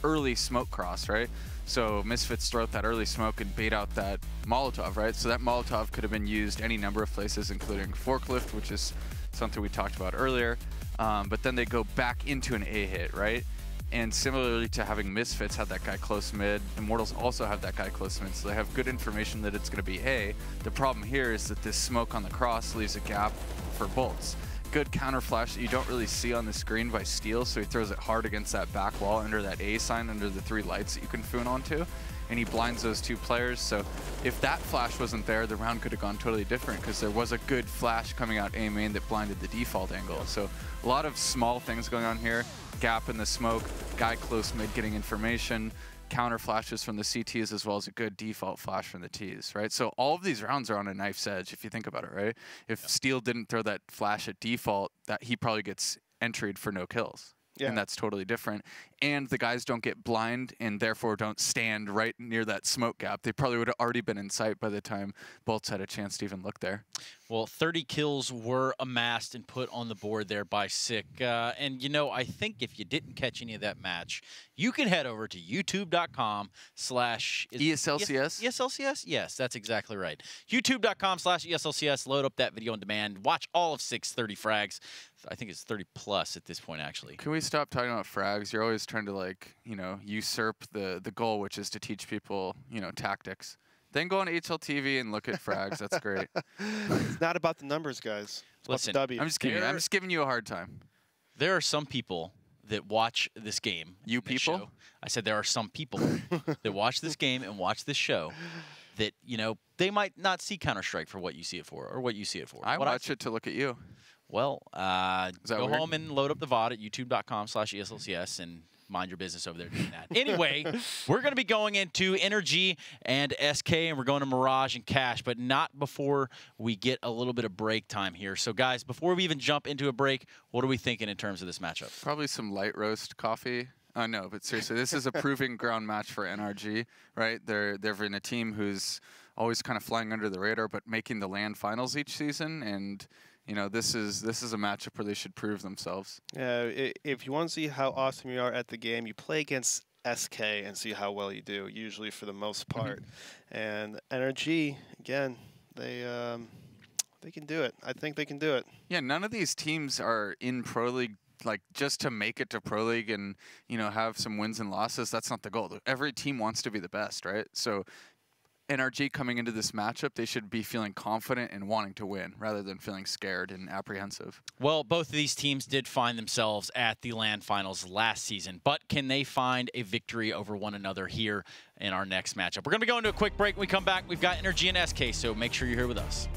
early smoke cross, right? So Misfits throw out that early smoke and bait out that Molotov, right? So that Molotov could have been used any number of places, including forklift, which is something we talked about earlier. But then they go back into an A hit, right? And similarly to having Misfits have that guy close mid, Immortals also have that guy close mid, so they have good information that it's going to be A. The problem here is that this smoke on the cross leaves a gap for bolts. Good counter flash that you don't really see on the screen by Steel, so he throws it hard against that back wall under that A sign, under the 3 lights that you can foon onto, and he blinds those 2 players. So if that flash wasn't there, the round could have gone totally different, because there was a good flash coming out A main that blinded the default angle. So a lot of small things going on here. Gap in the smoke, guy close mid getting information, counter flashes from the CTs, as well as a good default flash from the Ts, right? So all of these rounds are on a knife's edge, if you think about it, right? If Steel didn't throw that flash at default, that he probably gets entried for no kills. And that's totally different. And the guys don't get blind and therefore don't stand right near that smoke gap. They probably would have already been in sight by the time Bolts had a chance to even look there. Well, 30 kills were amassed and put on the board there by Sick. And, I think if you didn't catch any of that match, you can head over to youtube.com/ ESLCS? ESLCS? Yes, that's exactly right. youtube.com/ ESLCS. Load up that video on demand. Watch all of Sick's 30 frags. I think it's 30 plus at this point, actually. Can we stop talking about frags? You're always trying to, usurp the goal, which is to teach people, tactics. Then go on HLTV and look at frags. That's great. It's not about the numbers, guys. It's Listen, about the W. I'm just kidding. I'm just giving you a hard time. There are some people that watch this game. You people? Show. I said there are some people that watch this game and watch this show that, they might not see Counter-Strike for what you see it for, or what you see it for. I watch it to look at you. Well, go weird? home and load up the VOD at youtube.com/ESLCS and mind your business over there doing that. Anyway, we're going to be going into Energy and SK, and we're going to Mirage and Cash, but not before we get a little bit of break time here. So, guys, before we even jump into a break, what are we thinking in terms of this matchup? Probably some light roast coffee. No, but seriously, this is a proving ground match for NRG, right? They're in a team who's always kind of flying under the radar, but making the LAN finals each season, and this is a matchup where they should prove themselves. Yeah, if you want to see how awesome you are at the game, you play against SK and see how well you do, usually for the most part. And NRG, again, they can do it. I think they can do it. Yeah, none of these teams are in Pro League just to make it to Pro League and, have some wins and losses. That's not the goal. Every team wants to be the best, right? So NRG coming into this matchup, they should be feeling confident and wanting to win rather than feeling scared and apprehensive. Well, both of these teams did find themselves at the LAN finals last season, but can they find a victory over one another here in our next matchup? We're going to go into a quick break. When we come back, we've got Energy and SK, so make sure you're here with us.